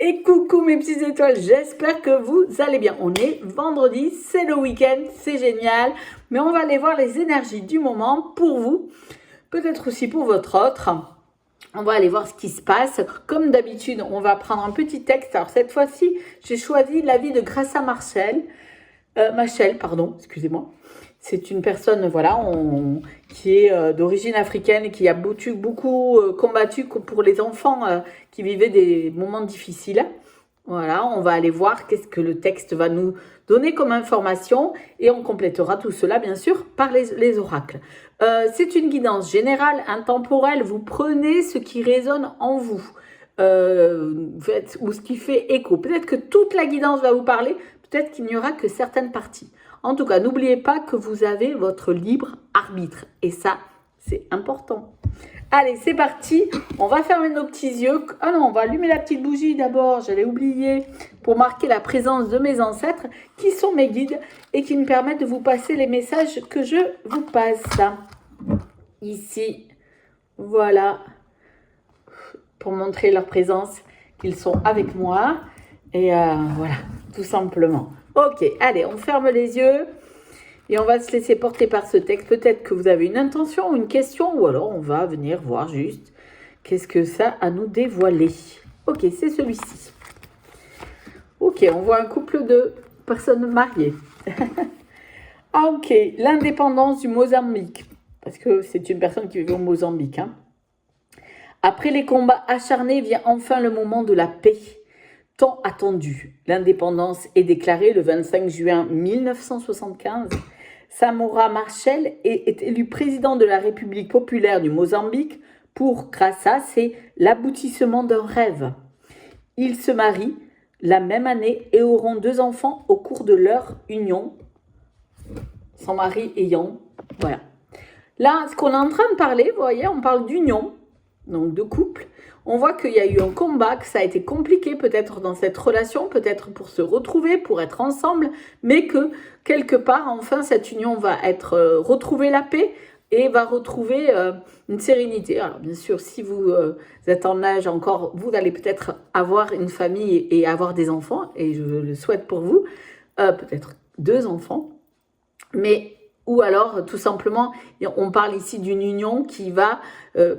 Et coucou mes petites étoiles, j'espère que vous allez bien. On est vendredi, c'est le week-end, c'est génial. Mais on va aller voir les énergies du moment pour vous, peut-être aussi pour votre autre. On va aller voir ce qui se passe. Comme d'habitude, on va prendre un petit texte. Alors cette fois-ci, j'ai choisi l'avis de Graça Machel, pardon, excusez-moi. C'est une personne, voilà, qui est d'origine africaine et qui a beaucoup combattu pour les enfants qui vivaient des moments difficiles. Voilà, on va aller voir qu'est-ce que le texte va nous donner comme information et on complétera tout cela, bien sûr, par les oracles. C'est une guidance générale, intemporelle. Vous prenez ce qui résonne en vous. Ou ce qui fait écho. Peut-être que toute la guidance va vous parler, peut-être qu'il n'y aura que certaines parties. En tout cas, n'oubliez pas que vous avez votre libre arbitre. Et ça, c'est important. Allez, c'est parti. On va fermer nos petits yeux. Ah non, on va allumer la petite bougie d'abord. J'allais oublier pour marquer la présence de mes ancêtres qui sont mes guides et qui me permettent de vous passer les messages que je vous passe. Ici, voilà. Pour montrer leur présence, qu'ils sont avec moi. Et voilà, tout simplement. Ok, allez, on ferme les yeux et on va se laisser porter par ce texte. Peut-être que vous avez une intention, une question, ou alors on va venir voir juste qu'est-ce que ça a à nous dévoiler. Ok, c'est celui-ci. Ok, on voit un couple de personnes mariées. Ah ok, l'indépendance du Mozambique. Parce que c'est une personne qui vit au Mozambique. Après les combats acharnés vient enfin le moment de la paix. Tant attendu. L'indépendance est déclarée le 25 juin 1975. Samora Machel est élu président de la République populaire du Mozambique. Pour Graça, c'est l'aboutissement d'un rêve. Ils se marient la même année et auront 2 enfants au cours de leur union, son mari ayant... Voilà. Là, ce qu'on est en train de parler, vous voyez, on parle d'union, donc de couple. On voit qu'il y a eu un combat, que ça a été compliqué peut-être dans cette relation, peut-être pour se retrouver, pour être ensemble, mais que quelque part, enfin, cette union va être retrouver la paix et va retrouver une sérénité. Alors bien sûr, si vous êtes en âge encore, vous allez peut-être avoir une famille et avoir des enfants, et je le souhaite pour vous, peut-être 2 enfants, mais... Ou alors, tout simplement, on parle ici d'une union qui va,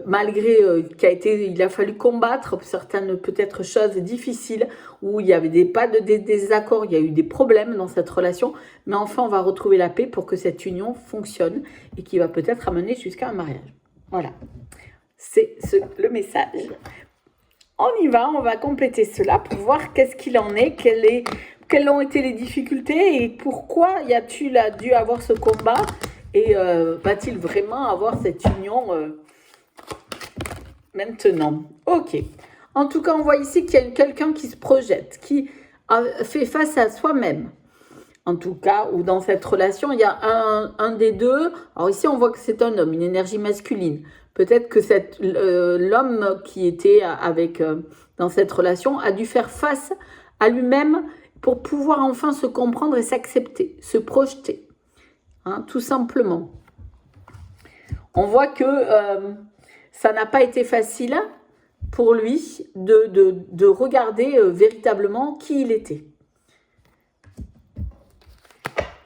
malgré il a fallu combattre certaines peut-être choses difficiles, où il y avait pas de désaccords, il y a eu des problèmes dans cette relation, mais enfin, on va retrouver la paix pour que cette union fonctionne et qui va peut-être amener jusqu'à un mariage. Voilà, c'est le message. On y va, on va compléter cela pour voir qu'est-ce qu'il en est, quelles ont été les difficultés et pourquoi y a-t-il dû avoir ce combat et va-t-il vraiment avoir cette union maintenant? Ok. En tout cas, on voit ici qu'il y a quelqu'un qui se projette, qui fait face à soi-même. En tout cas, ou dans cette relation, il y a un des deux. Alors ici, on voit que c'est un homme, une énergie masculine. Peut-être que l'homme qui était dans cette relation a dû faire face à lui-même pour pouvoir enfin se comprendre et s'accepter, se projeter, tout simplement. On voit que ça n'a pas été facile pour lui de regarder véritablement qui il était.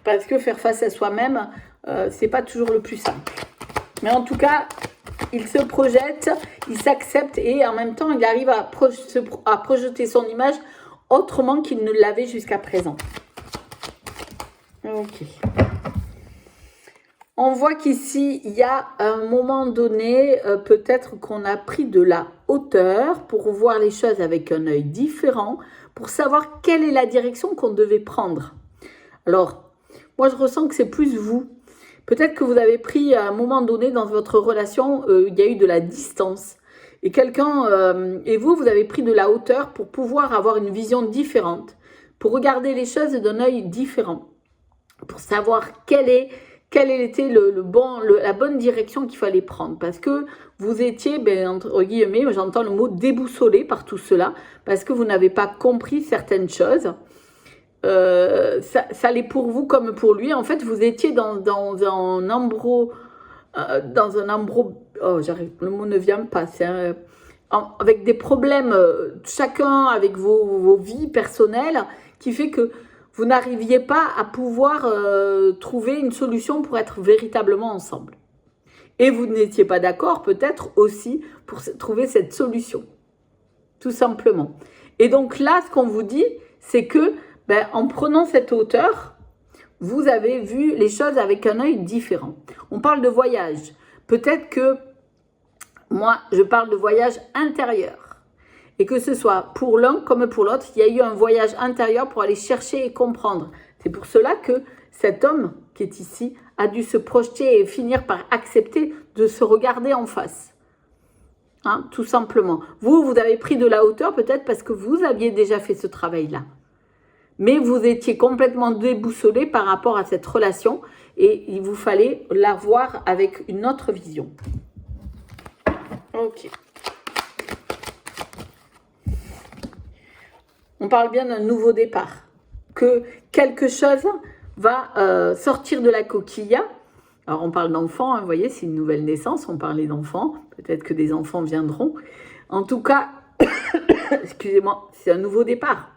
Parce que faire face à soi-même, c'est pas toujours le plus simple. Mais en tout cas, il se projette, il s'accepte et en même temps, il arrive à projeter son image autrement qu'il ne l'avait jusqu'à présent. Ok. On voit qu'ici, il y a un moment donné, peut-être qu'on a pris de la hauteur pour voir les choses avec un œil différent, pour savoir quelle est la direction qu'on devait prendre. Alors, moi, je ressens que c'est plus vous. Peut-être que vous avez pris à un moment donné dans votre relation, il y a eu de la distance. Et vous avez pris de la hauteur pour pouvoir avoir une vision différente, pour regarder les choses d'un œil différent, pour savoir quelle était la bonne direction qu'il fallait prendre. Parce que vous étiez, entre guillemets, j'entends le mot déboussolé par tout cela, parce que vous n'avez pas compris certaines choses. Ça allait pour vous comme pour lui. En fait, vous étiez dans un embro, oh, le mot ne vient pas. avec des problèmes, chacun avec vos vies personnelles, qui fait que vous n'arriviez pas à pouvoir trouver une solution pour être véritablement ensemble. Et vous n'étiez pas d'accord peut-être aussi pour trouver cette solution, tout simplement. Et donc là, ce qu'on vous dit, c'est que en prenant cette hauteur, vous avez vu les choses avec un œil différent. On parle de voyage. Peut-être que moi, je parle de voyage intérieur. Et que ce soit pour l'un comme pour l'autre, il y a eu un voyage intérieur pour aller chercher et comprendre. C'est pour cela que cet homme qui est ici a dû se projeter et finir par accepter de se regarder en face. Hein, tout simplement. Vous avez pris de la hauteur peut-être parce que vous aviez déjà fait ce travail-là. Mais vous étiez complètement déboussolé par rapport à cette relation et il vous fallait la voir avec une autre vision. Ok. On parle bien d'un nouveau départ. Que quelque chose va sortir de la coquille. Alors on parle d'enfants, hein, vous voyez, c'est une nouvelle naissance, on parlait d'enfants. Peut-être que des enfants viendront. En tout cas, excusez-moi, c'est un nouveau départ.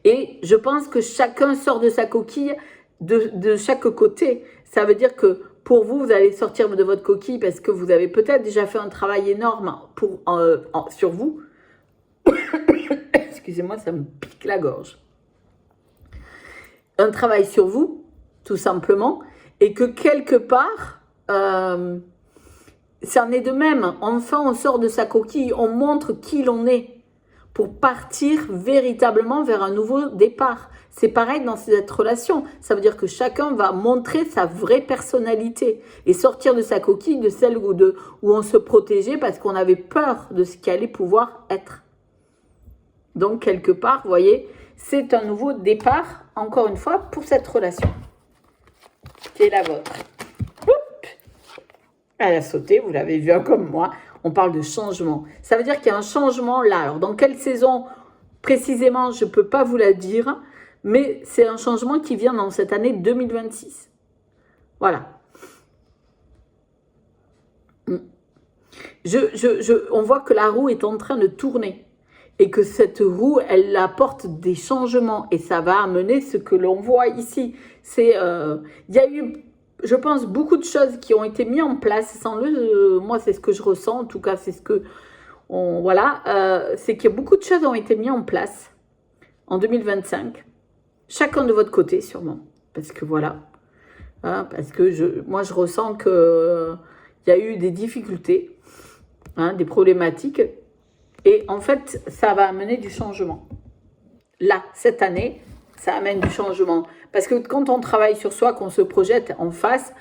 Et je pense que chacun sort de sa coquille de chaque côté. Ça veut dire que pour vous, vous allez sortir de votre coquille parce que vous avez peut-être déjà fait un travail énorme sur vous. Excusez-moi, ça me pique la gorge. Un travail sur vous, tout simplement. Et que quelque part, ça en est de même. Enfin, on sort de sa coquille, on montre qui l'on est. Pour partir véritablement vers un nouveau départ. C'est pareil dans cette relation. Ça veut dire que chacun va montrer sa vraie personnalité et sortir de sa coquille, de celle où on se protégeait parce qu'on avait peur de ce qui allait pouvoir être. Donc, quelque part, vous voyez, c'est un nouveau départ, encore une fois, pour cette relation. Qui est la vôtre. Oups. Elle a sauté, vous l'avez vu comme moi. On parle de changement. Ça veut dire qu'il y a un changement là. Alors, dans quelle saison précisément, je ne peux pas vous la dire, mais c'est un changement qui vient dans cette année 2026. Voilà. On voit que la roue est en train de tourner et que cette roue, elle apporte des changements et ça va amener ce que l'on voit ici. Il y a eu... Je pense beaucoup de choses qui ont été mises en place, moi c'est ce que je ressens, en tout cas c'est ce que, c'est que beaucoup de choses ont été mises en place en 2025, chacun de votre côté sûrement, parce que voilà, hein, parce que moi je ressens que il y a eu des difficultés, hein, des problématiques, et en fait ça va amener du changement. Là, cette année, ça amène du changement. Parce que quand on travaille sur soi, qu'on se projette en face,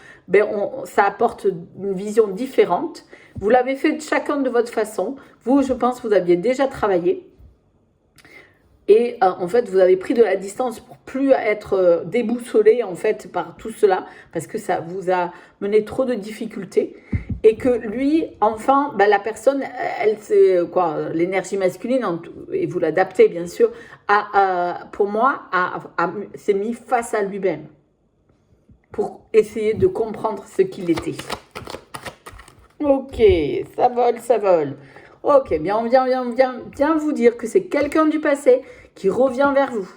ça apporte une vision différente. Vous l'avez fait chacun de votre façon. Vous, je pense, vous aviez déjà travaillé. Et en fait, vous avez pris de la distance pour plus être déboussolé en fait par tout cela. Parce que ça vous a mené trop de difficultés. Et que lui, enfin, la personne, elle, c'est quoi, l'énergie masculine, et vous l'adaptez bien sûr, pour moi, s'est mis face à lui-même pour essayer de comprendre ce qu'il était. Ok, ça vole, ça vole. Ok, bien, on vient vous dire que c'est quelqu'un du passé qui revient vers vous.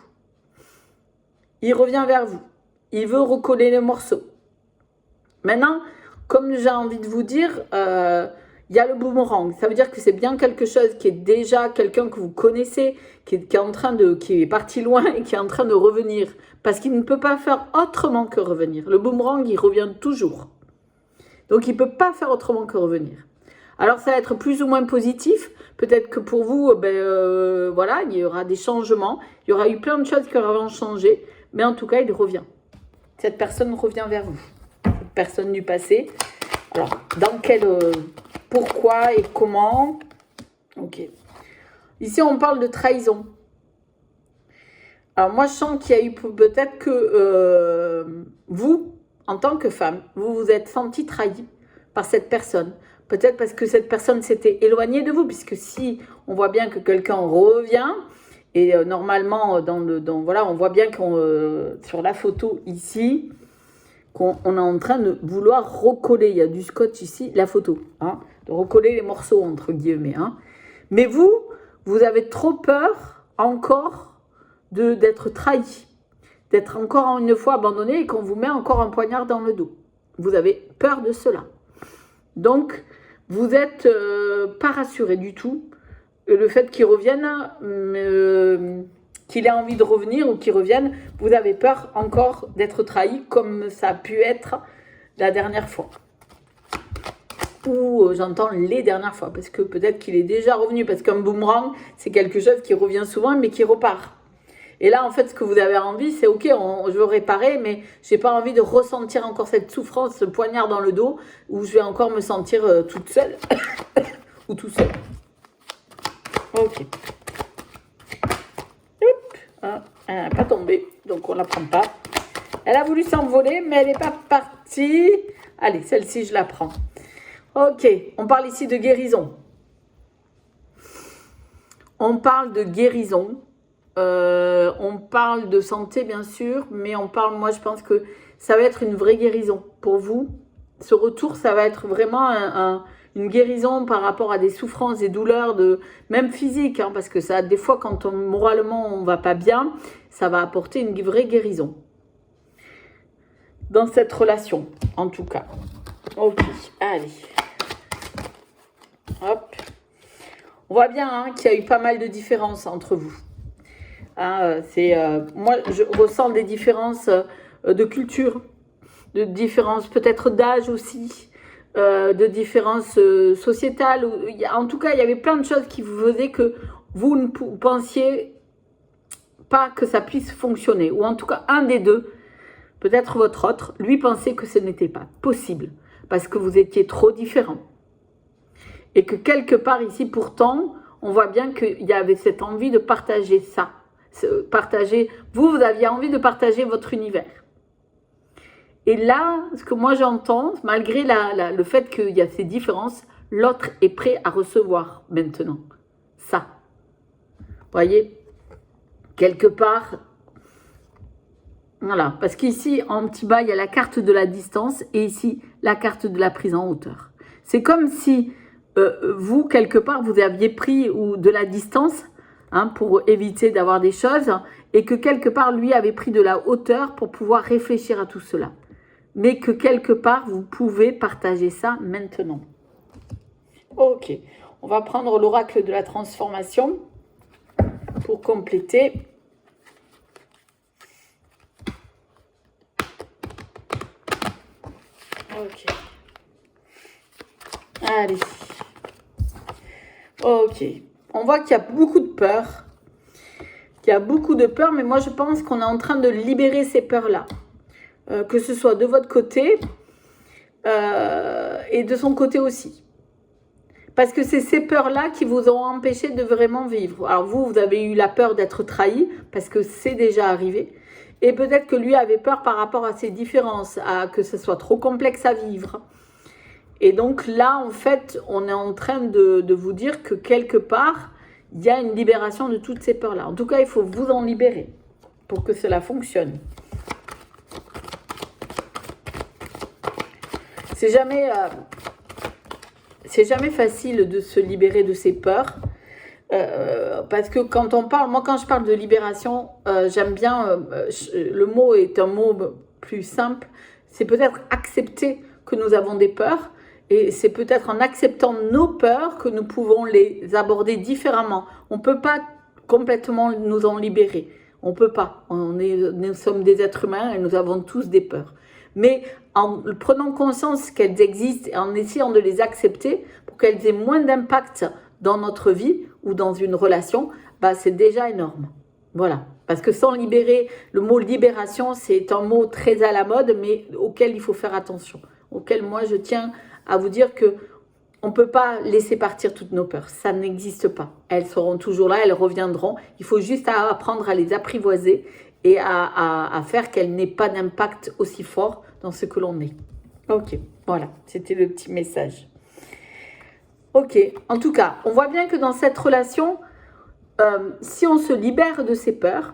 Il revient vers vous. Il veut recoller les morceaux. Maintenant, comme j'ai envie de vous dire, il y a le boomerang. Ça veut dire que c'est bien quelque chose qui est déjà quelqu'un que vous connaissez, qui est parti loin et qui est en train de revenir. Parce qu'il ne peut pas faire autrement que revenir. Le boomerang, il revient toujours. Donc, il ne peut pas faire autrement que revenir. Alors, ça va être plus ou moins positif. Peut-être que pour vous, voilà, il y aura des changements. Il y aura eu plein de choses qui auront changé. Mais en tout cas, il revient. Cette personne revient vers vous. Cette personne du passé. Alors, dans quel... pourquoi et comment? Ok. Ici, on parle de trahison. Alors, moi, je sens qu'il y a eu peut-être que vous, en tant que femme, vous vous êtes senti trahi par cette personne. Peut-être parce que cette personne s'était éloignée de vous, puisque si on voit bien que quelqu'un revient, et normalement, voilà, on voit bien sur la photo ici, qu'on est en train de vouloir recoller. Il y a du scotch ici, la photo. Hein. de recoller les morceaux, entre guillemets. Hein. Mais vous avez trop peur encore d'être trahi, d'être encore une fois abandonné et qu'on vous met encore un poignard dans le dos. Vous avez peur de cela. Donc, vous n'êtes pas rassuré du tout. Le fait qu'il revienne, qu'il ait envie de revenir ou qu'il revienne, vous avez peur encore d'être trahi comme ça a pu être la dernière fois. Ou j'entends les dernières fois, parce que peut-être qu'il est déjà revenu, parce qu'un boomerang, c'est quelque chose qui revient souvent, mais qui repart. Et là, en fait, ce que vous avez envie, c'est ok, je veux réparer, mais j'ai pas envie de ressentir encore cette souffrance, ce poignard dans le dos, où je vais encore me sentir toute seule, ou tout seul. Ok. Ah, elle n'a pas tombé, donc on ne la prend pas. Elle a voulu s'envoler, mais elle n'est pas partie. Allez, celle-ci, je la prends. Ok, on parle ici de guérison. On parle de guérison. On parle de santé, bien sûr, mais on parle, moi, je pense que ça va être une vraie guérison pour vous. Ce retour, ça va être vraiment une guérison par rapport à des souffrances, des douleurs, même physiques, hein, parce que ça, des fois, quand moralement, on ne va pas bien, ça va apporter une vraie guérison. Dans cette relation, en tout cas. Ok, allez. Hop. On voit bien hein, qu'il y a eu pas mal de différences entre vous. Hein, moi, je ressens des différences de culture, de différences peut-être d'âge aussi, de différences sociétales. En tout cas, il y avait plein de choses qui vous faisaient que vous ne pensiez pas que ça puisse fonctionner. Ou en tout cas, un des deux, peut-être votre autre, lui pensait que ce n'était pas possible parce que vous étiez trop différents. Et que quelque part ici, pourtant, on voit bien qu'il y avait cette envie de partager ça. Vous aviez envie de partager votre univers. Et là, ce que moi j'entends, malgré le fait qu'il y a ces différences, l'autre est prêt à recevoir maintenant ça. Vous voyez, quelque part, voilà. Parce qu'ici, en petit bas, il y a la carte de la distance et ici, la carte de la prise en hauteur. C'est comme si vous, quelque part, vous aviez pris de la distance hein, pour éviter d'avoir des choses et que quelque part, lui avait pris de la hauteur pour pouvoir réfléchir à tout cela. Mais que quelque part, vous pouvez partager ça maintenant. Ok, on va prendre l'oracle de la transformation pour compléter. Ok. Allez. Ok. On voit qu'il y a beaucoup de peur. Mais moi je pense qu'on est en train de libérer ces peurs-là. Que ce soit de votre côté et de son côté aussi. Parce que c'est ces peurs-là qui vous ont empêché de vraiment vivre. Alors vous avez eu la peur d'être trahi, parce que c'est déjà arrivé. Et peut-être que lui avait peur par rapport à ces différences, que ce soit trop complexe à vivre. Et donc là, en fait, on est en train de vous dire que quelque part, il y a une libération de toutes ces peurs-là. En tout cas, il faut vous en libérer pour que cela fonctionne. C'est jamais facile de se libérer de ses peurs. Parce que quand on parle, moi quand je parle de libération, j'aime bien, le mot est un mot plus simple, c'est peut-être accepter que nous avons des peurs, et c'est peut-être en acceptant nos peurs que nous pouvons les aborder différemment. On ne peut pas complètement nous en libérer, on ne peut pas, nous sommes des êtres humains et nous avons tous des peurs. Mais en prenant conscience qu'elles existent et en essayant de les accepter pour qu'elles aient moins d'impact dans notre vie ou dans une relation, bah c'est déjà énorme. Voilà. Parce que sans libérer, le mot libération, c'est un mot très à la mode, mais auquel il faut faire attention. Auquel moi, je tiens à vous dire que on ne peut pas laisser partir toutes nos peurs. Ça n'existe pas. Elles seront toujours là, elles reviendront. Il faut juste apprendre à les apprivoiser et à faire qu'elles n'aient pas d'impact aussi fort dans ce que l'on est. Ok, voilà, c'était le petit message. Ok, en tout cas, on voit bien que dans cette relation, si on se libère de ces peurs,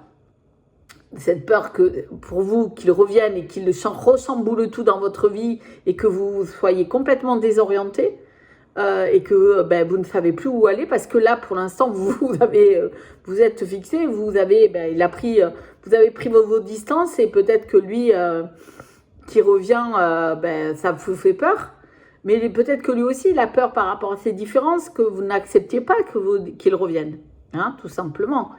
cette peur que pour vous qu'ils reviennent et qu'ils rechamboulent tout dans votre vie et que vous soyez complètement désorienté, et que vous ne savez plus où aller parce que là, pour l'instant, vous êtes fixé, vous avez pris vos distances et peut-être que lui qui revient, ça vous fait peur. Mais peut-être que lui aussi, il a peur par rapport à ces différences que vous n'acceptiez pas qu'il revienne, hein, tout simplement.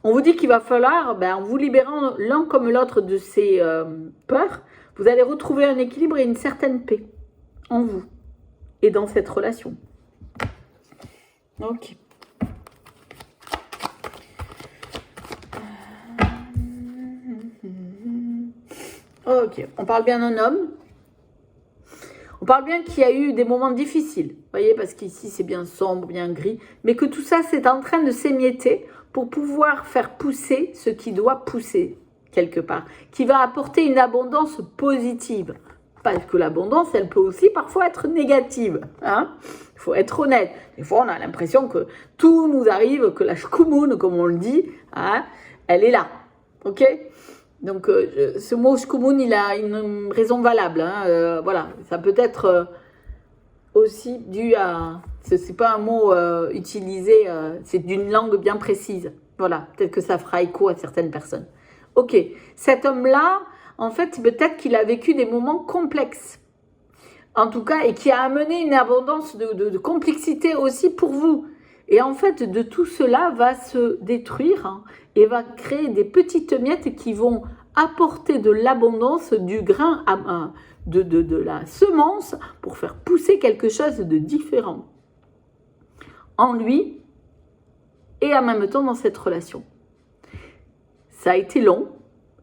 On vous dit qu'il va falloir, en vous libérant l'un comme l'autre de ces peurs, vous allez retrouver un équilibre et une certaine paix en vous et dans cette relation. Ok. Ok, on parle bien d'un homme. On parle bien qu'il y a eu des moments difficiles, vous voyez, parce qu'ici c'est bien sombre, bien gris, mais que tout ça c'est en train de s'émietter pour pouvoir faire pousser ce qui doit pousser quelque part, qui va apporter une abondance positive. Parce que l'abondance, elle peut aussi parfois être négative. Hein, il faut être honnête. Des fois, on a l'impression que tout nous arrive, que la shkumoun, comme on le dit, hein, elle est là. Ok ? Donc, ce mot shkumoun, il a une raison valable. Hein, voilà, ça peut être aussi dû à... C'est pas un mot utilisé, c'est d'une langue bien précise. Voilà, peut-être que ça fera écho à certaines personnes. Ok, cet homme-là, en fait, peut-être qu'il a vécu des moments complexes. En tout cas, et qui a amené une abondance de complexité aussi pour vous. Et en fait, de tout cela va se détruire hein, et va créer des petites miettes qui vont apporter de l'abondance, du grain, de la semence pour faire pousser quelque chose de différent en lui et en même temps dans cette relation. Ça a été long,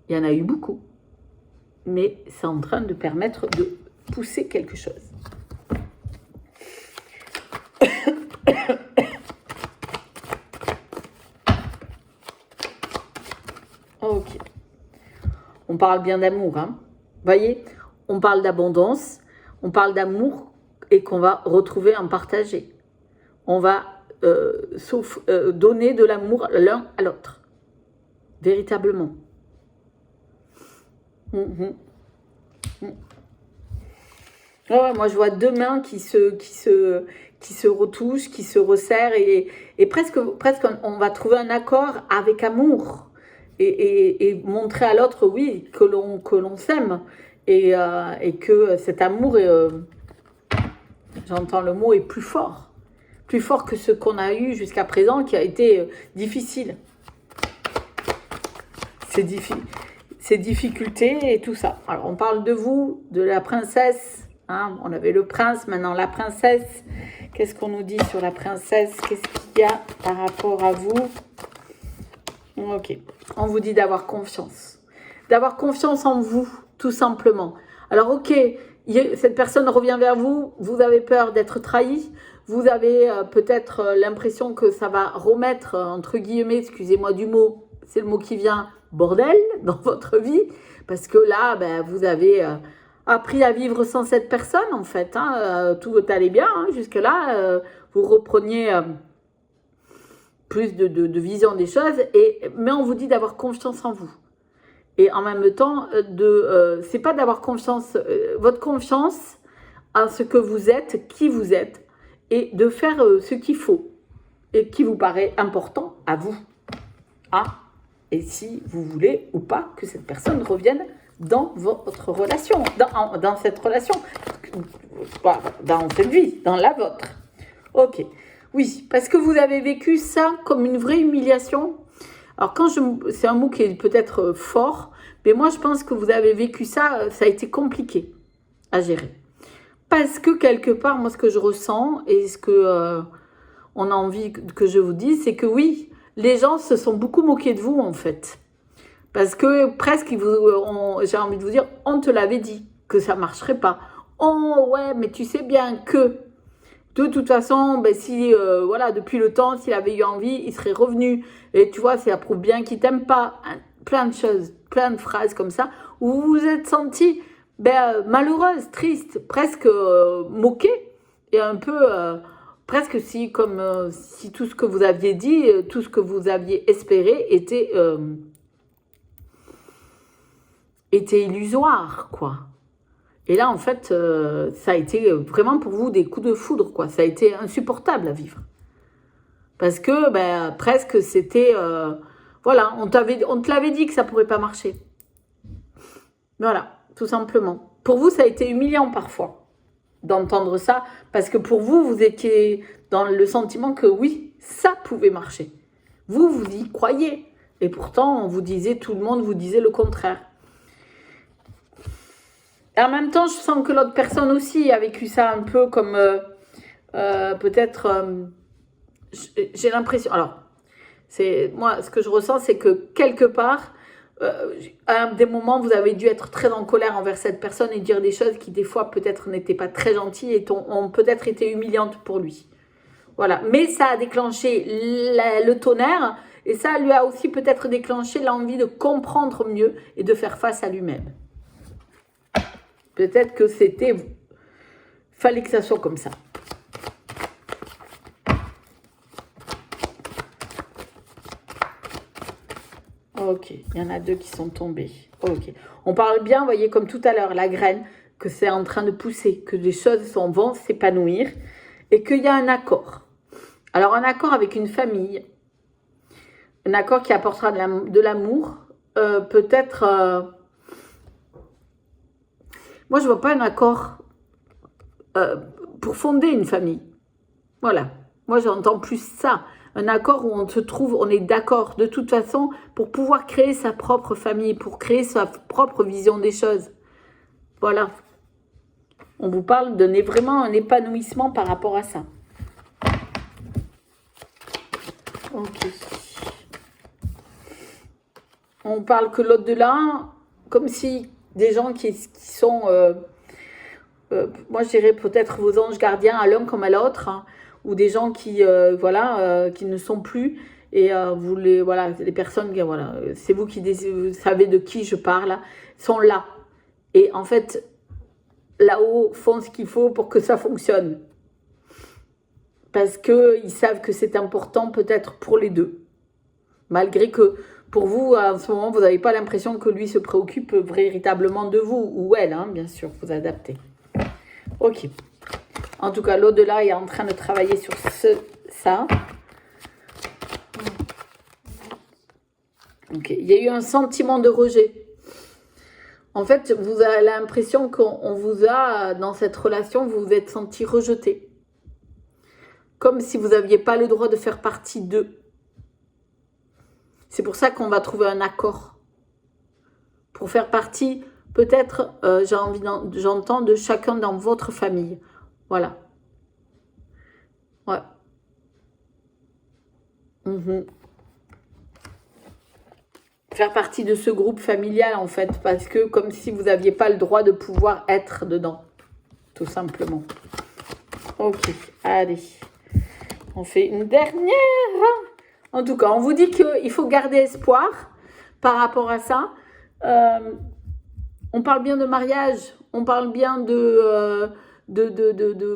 il y en a eu beaucoup, mais c'est en train de permettre de pousser quelque chose. Ok. On parle bien d'amour, hein. Vous voyez, on parle d'abondance, on parle d'amour et qu'on va retrouver en partager. On va donner de l'amour l'un à l'autre. Véritablement. Ouais, moi, je vois deux mains qui se retouchent, qui se resserrent et presque on va trouver un accord avec amour et montrer à l'autre, oui, que l'on s'aime et que cet amour, j'entends le mot, est plus fort que ce qu'on a eu jusqu'à présent qui a été difficile. Ces difficultés et tout ça. Alors, on parle de vous, de la princesse. Hein, on avait le prince, maintenant la princesse. Qu'est-ce qu'on nous dit sur la princesse? Qu'est-ce qu'il y a par rapport à vous? Ok. On vous dit d'avoir confiance. D'avoir confiance en vous, tout simplement. Alors, ok, cette personne revient vers vous. Vous avez peur d'être trahi. Vous avez peut-être l'impression que ça va remettre, entre guillemets, excusez-moi du mot, c'est le mot qui vient, bordel dans votre vie. Parce que là, vous avez... appris à vivre sans cette personne, en fait. Hein, tout allait bien. Hein, jusque-là, vous repreniez plus de vision des choses. Mais on vous dit d'avoir confiance en vous. Et en même temps, c'est pas d'avoir confiance, votre confiance en ce que vous êtes, qui vous êtes, et de faire ce qu'il faut et qui vous paraît important à vous. Hein, et si vous voulez ou pas que cette personne revienne dans votre relation, dans cette relation, dans cette vie, dans la vôtre. Ok, oui, parce que vous avez vécu ça comme une vraie humiliation. Alors c'est un mot qui est peut-être fort, mais moi je pense que vous avez vécu ça, ça a été compliqué à gérer. Parce que quelque part, moi ce que je ressens et ce que on a envie que je vous dise, c'est que oui, les gens se sont beaucoup moqués de vous en fait. Parce que presque, j'ai envie de vous dire, on te l'avait dit que ça ne marcherait pas. Oh ouais, mais tu sais bien que, de toute façon, si, depuis le temps, s'il avait eu envie, il serait revenu. Et tu vois, ça prouve bien qu'il ne t'aime pas. Plein de choses, plein de phrases comme ça, où vous vous êtes senti malheureuse, triste, presque moquée, et un peu, presque si tout ce que vous aviez dit, tout ce que vous aviez espéré était illusoire, quoi. Et là, en fait, ça a été vraiment pour vous des coups de foudre, quoi. Ça a été insupportable à vivre. Parce que, presque, c'était... voilà, on te l'avait dit que ça ne pourrait pas marcher. Voilà, tout simplement. Pour vous, ça a été humiliant parfois d'entendre ça. Parce que pour vous, vous étiez dans le sentiment que oui, ça pouvait marcher. Vous, vous y croyez. Et pourtant, on vous disait, tout le monde vous disait le contraire. Et en même temps, je sens que l'autre personne aussi a vécu ça un peu comme peut-être... j'ai l'impression... Alors, moi, ce que je ressens, c'est que quelque part, à des moments, vous avez dû être très en colère envers cette personne et dire des choses qui, des fois, peut-être n'étaient pas très gentilles et ont peut-être été humiliantes pour lui. Voilà. Mais ça a déclenché le tonnerre et ça lui a aussi peut-être déclenché l'envie de comprendre mieux et de faire face à lui-même. Peut-être que fallait que ça soit comme ça. Ok, il y en a 2 qui sont tombés. Ok. On parle bien, vous voyez, comme tout à l'heure, la graine, que c'est en train de pousser, que les choses vont s'épanouir et qu'il y a un accord. Alors, un accord avec une famille, un accord qui apportera de l'amour, peut-être... moi, je ne vois pas un accord pour fonder une famille. Voilà. Moi, j'entends plus ça. Un accord où on se trouve, on est d'accord de toute façon pour pouvoir créer sa propre famille, pour créer sa propre vision des choses. Voilà. On vous parle de vraiment un épanouissement par rapport à ça. Ok. On parle que l'au-delà, comme si des gens qui sont... moi, je dirais peut-être vos anges gardiens à l'un comme à l'autre, hein, ou des gens qui, qui ne sont plus, et les personnes, voilà, c'est vous qui vous savez de qui je parle, sont là. Et en fait, là-haut, font ce qu'il faut pour que ça fonctionne. Parce qu'ils savent que c'est important peut-être pour les deux. Malgré que pour vous, à ce moment, vous n'avez pas l'impression que lui se préoccupe véritablement de vous, ou elle, hein, bien sûr, vous adaptez. Ok. En tout cas, l'au-delà est en train de travailler sur ça. Ok. Il y a eu un sentiment de rejet. En fait, vous avez l'impression qu'on vous a, dans cette relation, vous vous êtes senti rejeté. Comme si vous n'aviez pas le droit de faire partie d'eux. C'est pour ça qu'on va trouver un accord. Pour faire partie, peut-être, j'entends, de chacun dans votre famille. Voilà. Ouais. Faire partie de ce groupe familial, en fait, parce que comme si vous n'aviez pas le droit de pouvoir être dedans, tout simplement. Ok, allez. On fait une dernière. En tout cas, on vous dit qu'il faut garder espoir par rapport à ça. On parle bien de mariage, on parle bien de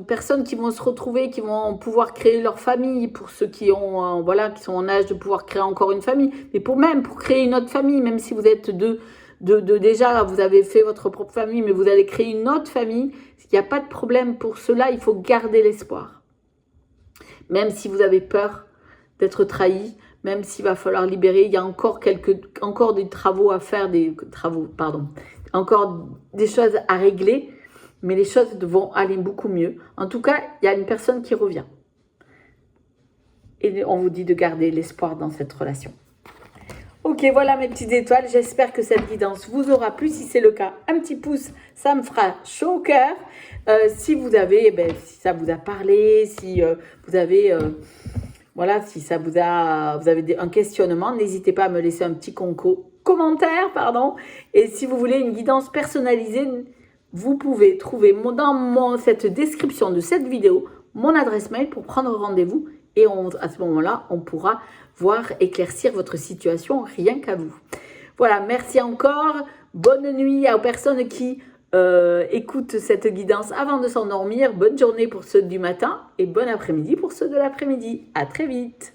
personnes qui vont se retrouver, qui vont pouvoir créer leur famille, pour ceux qui ont, qui sont en âge de pouvoir créer encore une famille, mais pour créer une autre famille, même si vous êtes déjà, vous avez fait votre propre famille, mais vous allez créer une autre famille, il n'y a pas de problème pour cela, il faut garder l'espoir. Même si vous avez peur d'être trahi, même s'il va falloir libérer, il y a encore des travaux à faire, encore des choses à régler, mais les choses vont aller beaucoup mieux. En tout cas, il y a une personne qui revient. Et on vous dit de garder l'espoir dans cette relation. Ok, voilà mes petites étoiles. J'espère que cette guidance vous aura plu. Si c'est le cas, un petit pouce, ça me fera chaud au cœur. Si vous avez, si ça vous a parlé, si vous avez... si vous avez un questionnement, n'hésitez pas à me laisser un petit commentaire. Et si vous voulez une guidance personnalisée, vous pouvez trouver dans cette description de cette vidéo mon adresse mail pour prendre rendez-vous. Et à ce moment-là, on pourra éclaircir votre situation rien qu'à vous. Voilà, merci encore. Bonne nuit aux personnes qui écoutent cette guidance avant de s'endormir. Bonne journée pour ceux du matin et bon après-midi pour ceux de l'après-midi. À très vite.